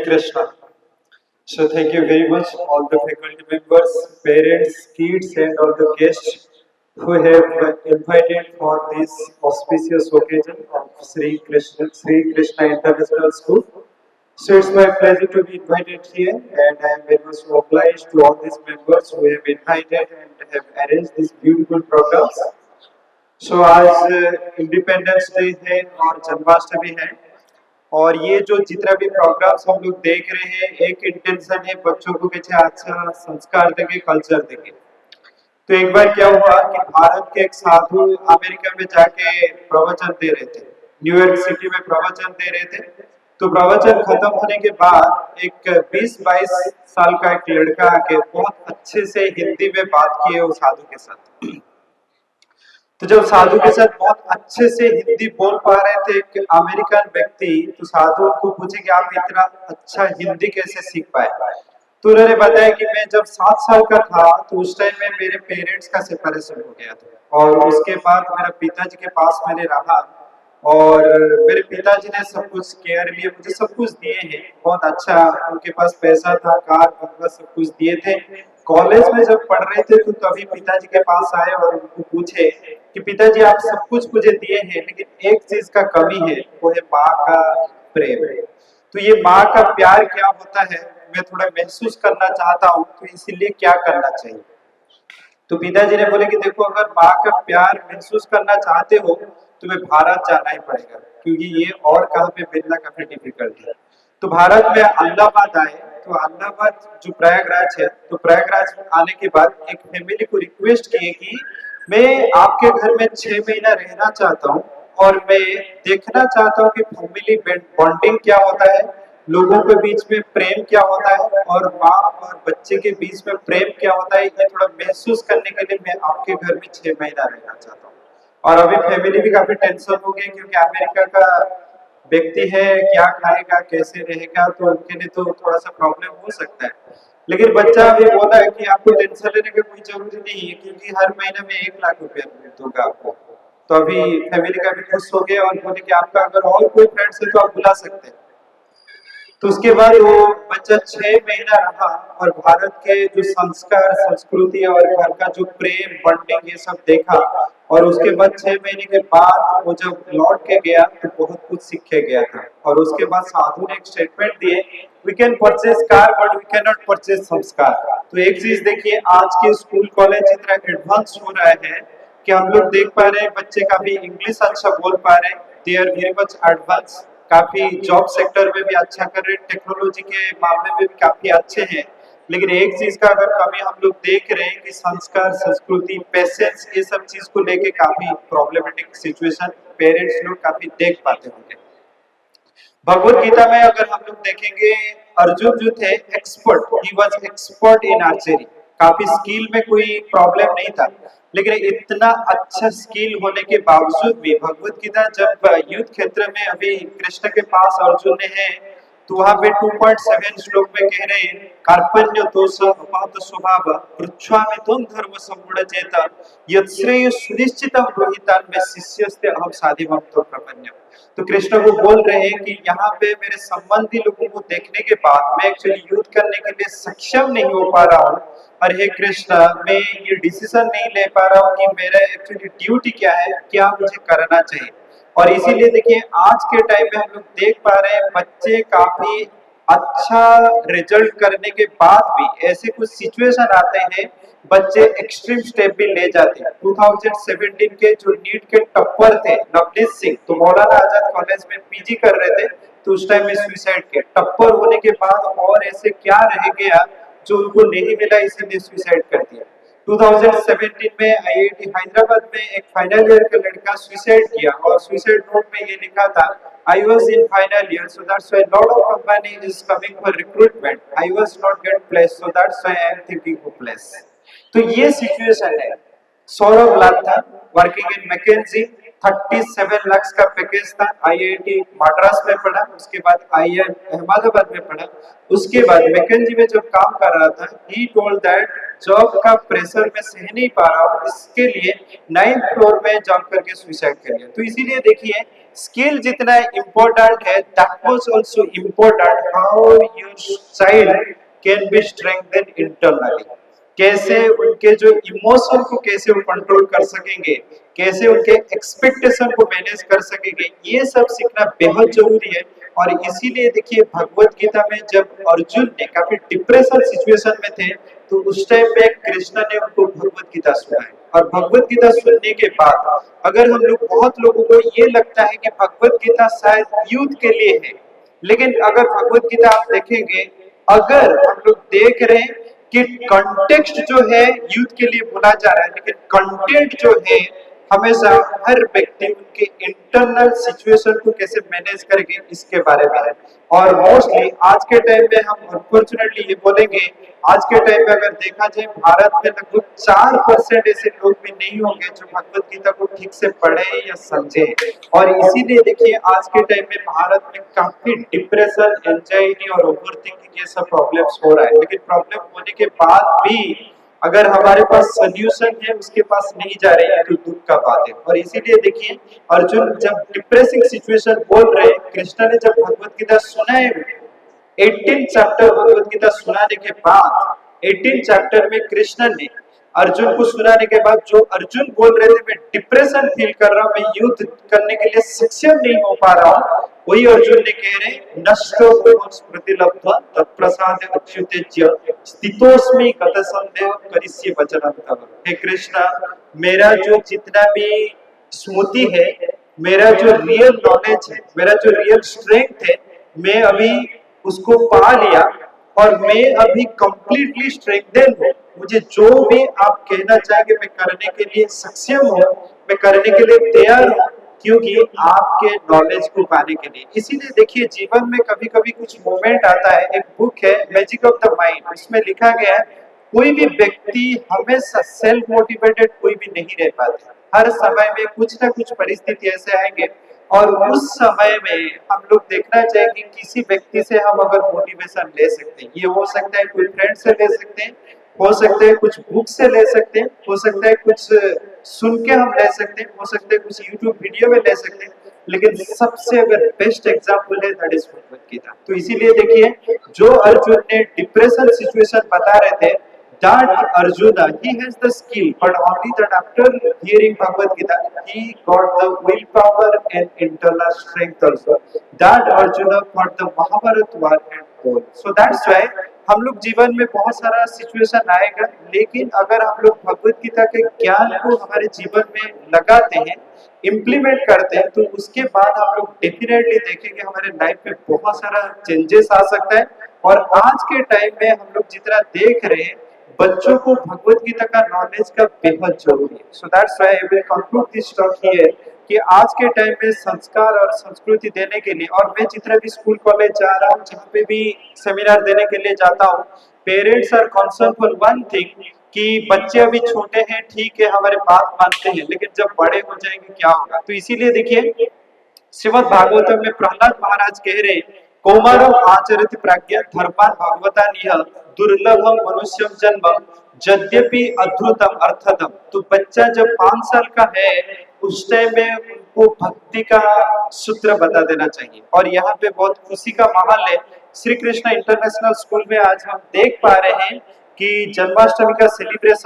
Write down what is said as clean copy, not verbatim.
Krishna. So thank you very much all the faculty members, parents, kids and all the guests who have invited for this auspicious occasion of Sri Krishna International School. So it's my pleasure to be invited here and I am very much obliged to all these members who have invited and have arranged this beautiful programs. सो आज independence day है और जन्माष्टमी है और ये जो जितना भी programmes हम लोग देख रहे हैं एक इंटेंशन है बच्चों को पीछे अच्छा संस्कार देंगे कल्चर देंगे। तो एक बार क्या हुआ कि भारत के एक साधु अमेरिका में जाके प्रवचन दे रहे थे, न्यूयॉर्क सिटी में प्रवचन दे रहे थे। तो प्रवचन खत्म होने के बाद एक 20-22 साल का एक लड़का आके बहुत अच्छे से हिंदी में बात किए उस साधु के साथ। तो जब साधु के साथ बहुत अच्छे से हिंदी बोल पा रहे थे एक अमेरिकन व्यक्ति, तो साधु को पूछे कि आप इतना अच्छा हिंदी कैसे सीख पाए। तो उन्होंने बताया कि मैं जब 7 साल का था तो उस टाइम में मेरे पेरेंट्स का सेपरेशन हो गया था और उसके बाद मेरा पिताजी के पास मैंने रहा और मेरे पिताजी ने सब कुछ केयर लिए, मुझे सब कुछ दिए हैं, बहुत अच्छा उनके पास पैसा था, कार बंगला सब कुछ दिए थे। कॉलेज में जब पढ़ रहे थे तो तभी पिताजी के पास आए और उनको पूछे कि पिताजी आप सब कुछ मुझे दिए हैं लेकिन एक चीज का कमी है, वो है माँ का प्रेम। तो ये माँ का प्यार क्या होता है मैं थोड़ा महसूस करना चाहता हूँ, तो इसीलिए क्या करना चाहिए। तो पिताजी ने बोले कि देखो अगर माँ का प्यार महसूस करना चाहते हो तुम्हें भारत जाना ही पड़ेगा क्योंकि ये और कहाँ पे मिलना काफी डिफिकल्ट है। तो भारत में अहमदाबाद आए, तो अहमदाबाद जो प्रयागराज है, तो प्रयागराज आने के बाद एक फैमिली को रिक्वेस्ट किए कि मैं आपके घर में 6 महीना रहना चाहता हूँ और मैं देखना चाहता हूँ कि फैमिली बॉन्डिंग क्या होता है, लोगों के बीच में प्रेम क्या होता है और माँ और बच्चे के बीच में प्रेम क्या होता है, ये थोड़ा महसूस करने के लिए मैं आपके घर में 6 महीना रहना चाहता हूँ। और अभी फैमिली भी काफी टेंशन हो गई क्योंकि अमेरिका का व्यक्ति है, क्या खाएगा कैसे रहेगा, तो उनके लिए तो थोड़ा सा प्रॉब्लम हो सकता है। लेकिन बच्चा अभी बोला है कि आपको टेंशन लेने की कोई जरूरत नहीं है क्योंकि हर महीने में 1 लाख रुपया दूंगा आपको। तो अभी फैमिली का भी खुश हो गया और बोले कि आपका अगर और कोई फ्रेंड्स है तो आप बुला सकते हैं। तो उसके बाद वो बच्चा 6 महीना रहा और भारत के जो संस्कार संस्कृति और घर का जो प्रेम बॉन्डिंग ये सब देखा और उसके बाद 6 महीने के बाद वो जब लौट के गया तो बहुत कुछ सीख के गया था। और उसके बाद साधु ने एक स्टेटमेंट दिए, we can purchase car but we can not purchase संस्कार। तो एक चीज देखिए, आज के स्कूल कॉलेज इतना एडवांस हो रहा है कि हम लोग देख पा रहे हैं बच्चे काफी इंग्लिश अच्छा बोल पा रहे हैं, they are very much advance, काफी जॉब सेक्टर में भी अच्छा कर रहे हैं, टेक्नोलॉजी के मामले में भी काफी अच्छे हैं। लेकिन एक चीज का अगर कमी हम लोग देख रहे हैं कि संस्कार संस्कृति पेशेंस ये सब चीज को लेके काफी प्रॉब्लमेटिक सिचुएशन पेरेंट्स लोग काफी देख पाते होंगे। भगवत गीता में अगर हम लोग देखेंगे अर्जुन जो थे expert, he was expert in archery, काफी स्किल में कोई प्रॉब्लम नहीं था। लेकिन इतना अच्छा स्किल होने के बावजूद भी भगवत गीता जब युद्ध क्षेत्र में अभी कृष्ण के पास अर्जुन ने है तो वहां पे 2.7 श्लोक में कह रहे हैं कार्पण्य दोष अपात स्वभाव पृच्छ्वामि त्वं धर्म सम्मूढ़ चेता यत्श्रेय सुनिश्चितम रोहितान में शिष्यस्ते अहम साधिमं तो प्रपन्नम। तो कृष्ण को बोल रहे हैं कि यहाँ पे मेरे संबंधी लोगों को देखने के बाद मैं एक्चुअली युद्ध करने के लिए सक्षम नहीं हो पा रहा हूँ और हे कृष्ण मैं ये डिसीजन नहीं ले पा रहा हूँ कि मेरा एक्चुअली ड्यूटी क्या है, क्या मुझे करना चाहिए। और इसीलिए देखिए आज के टाइम में हम लोग देख पा रहे हैं बच्चे काफी अच्छा रिजल्ट करने के बाद भी ऐसे कुछ सिचुएशन आते हैं बच्चे एक्सट्रीम स्टेप भी ले जाते हैं। 2017 के जो नीट के टॉपर थे नवनीत सिंह, तो मौलाना आजाद कॉलेज में पीजी कर रहे थे, तो उस टाइम में सुसाइड किया। टॉपर होने के बाद और ऐसे क्या रह गया जो उनको नहीं मिला इसीलिए सुसाइड कर दिया। 2017 में आईआईटी हैदराबाद में एक फाइनल ईयर का लड़का सुसाइड किया और सुसाइड नोट में ये लिखा था I was in final year so that's why lot of company is coming for recruitment, I was not get placed so that's why I am thinking to place। तो ये situation है। सौरभ लाथा working in McKenzie, 37 lakh का package था, IIT Madras में पढ़ा, उसके बाद आईआईएम अहमदाबाद में पढ़ा, उसके बाद मैकेंजी में जब काम कर रहा था ही टोल्ड दैट जॉब का प्रेशर में सह नहीं पा रहा हूँ, इसके लिए 9th फ्लोर में जॉब करके सुसाइड कर लिया। तो इसीलिए देखिए स्किल जितना इम्पोर्टेंट है that was also important how child can be strengthened internally. कैसे उनके जो इमोशन को कैसे वो कंट्रोल कर सकेंगे, कैसे उनके एक्सपेक्टेशन को मैनेज कर सकेंगे, ये सब सीखना बेहद जरूरी है। और इसीलिए देखिए भगवत गीता में जब अर्जुन ने काफी डिप्रेशन सिचुएशन में थे, तो उस टाइम पे कृष्ण ने उनको भगवत गीता सुनाई। और भगवत गीता सुनने के बाद अगर हम लोग, बहुत लोगों को ये लगता है कि भगवत गीता शायद यूथ के लिए है, लेकिन अगर भगवत गीता आप देखेंगे, अगर हम लोग देख रहे हैं कि कंटेक्स्ट जो है यूथ के लिए बोला जा रहा है, लेकिन कंटेंट जो है हमेशा हर व्यक्ति उनके इंटरनल सिचुएशन को कैसे मैनेज करेंगे इसके बारे में है। और मोस्टली आज के टाइम में हम अनफॉर्चुनेटली ये बोलेंगे, आज के टाइम में अगर देखा जाए भारत में लगभग 4% ऐसे लोग भी नहीं होंगे जो भगवत गीता को ठीक से पढ़े या समझे। और इसीलिए देखिए आज के टाइम में भारत में काफी डिप्रेशन, एंजाइटी और ओवरथिंकिंग ये सब प्रॉब्लम्स हो रहा है। लेकिन प्रॉब्लम होने के बाद भी अगर हमारे पास सोल्यूशन है, उसके पास नहीं जा रहे हैं, तो दुख का बात है। और इसीलिए देखिए अर्जुन जब डिप्रेसिंग सिचुएशन बोल रहे हैं, कृष्ण ने जब भगवत गीता सुनाए, 18 चैप्टर भगवत गीता सुनाने के बाद 18 चैप्टर में कृष्ण ने अर्जुन को सुनाने के बाद जो अर्जुन बोल रहे थे, मैं डिप्रेशन फील कर रहा हूं, मैं युद्ध करने के लिए सक्षम नहीं हो पा रहा हूं, वही अर्जुन ने कह रहे नष्टो स्मृति लब्ध्वा तत्प्रसाद अच्युतेज्य स्थितोस्मि गतसंदेह करिष्ये वचनं तव। हे कृष्ण, मेरा जो जितना भी स्मृति है, मेरा जो रियल नॉलेज है, मेरा जो रियल स्ट्रेंथ है, मैं अभी उसको पा लिया और मैं अभी कंप्लीटली स्ट्रेंथन हूँ। मुझे जो भी आप कहना चाहेंगे मैं करने के लिए सक्षम हूँ, मैं करने के लिए तैयार हूँ, क्योंकि आपके नॉलेज को पाने के लिए। इसीलिए देखिए जीवन में कभी कभी कुछ मोमेंट आता है, एक बुक है मैजिक ऑफ द माइंड, उसमें लिखा गया है कोई भी व्यक्ति हमेशा सेल्फ मोटिवेटेड कोई भी नहीं रह पाता। हर समय में कुछ ना कुछ परिस्थिति ऐसे आएंगे और उस समय में हम लोग देखना चाहिए कि किसी व्यक्ति से हम अगर मोटिवेशन ले सकते हैं, ये हो सकता है कोई फ्रेंड से ले सकते हैं, हो सकता है कुछ बुक से ले सकते हैं, हो सकता है कुछ सुन के हम ले सकते हैं, हो सकता है कुछ यूट्यूब वीडियो में ले सकते हैं, लेकिन सबसे अगर बेस्ट एग्जांपल है दैट इज भगवत गीता। तो इसीलिए देखिए जो अर्जुन ने डिप्रेशन सिचुएशन बता रहे थे, that Arjuna, he has the skill, but only that after hearing Bhagavad Gita, he got the willpower and internal strength also. That Arjuna fought the Mahabharata war and won. So that's why हम लोग जीवन में बहुत सारा situation आएगा, लेकिन अगर हम लोग भगवत गीता के ज्ञान को हमारे जीवन में लगाते हैं, इम्प्लीमेंट करते हैं, तो उसके बाद हम लोग डेफिनेटली देखेंगे हमारे लाइफ में बहुत सारा चेंजेस आ सकता है। और आज के टाइम में हम लोग जितना देख रहे हैं, बच्चों को भगवत गीता का नॉलेज का बेहद जरूरी है। So that's why I will conclude this talk here कि आज के टाइम में संस्कार और संस्कृति देने के लिए, और मैं जितना भी स्कूल कॉलेज जा रहा हूँ, जहाँ पे भी सेमिनार देने के लिए जाता हूँ, parents are concern for one thing कि बच्चे अभी छोटे हैं, ठीक है हमारे बात मानते हैं, लेकिन जब बड़े हो जाएंगे क्या होगा। तो इसीलिए देखिए श्रीमद् भागवतम में प्रहलाद महाराज कह रहे कौमारम आचरित प्राज्ञा धर्मान भगवता निह दुर्लभम मनुष्यम जन्मम यद्यपि अद्भुतम अर्थतम। तो बच्चा जब 5 साल का है उस टाइम में उनको भक्ति का सूत्र बता देना चाहिए। और यहाँ पे बहुत खुशी का माहौल है। श्री कृष्ण इंटरनेशनल स्कूल में आज हम देख पा रहे हैं कि जन्माष्टमी का सेलिब्रेशन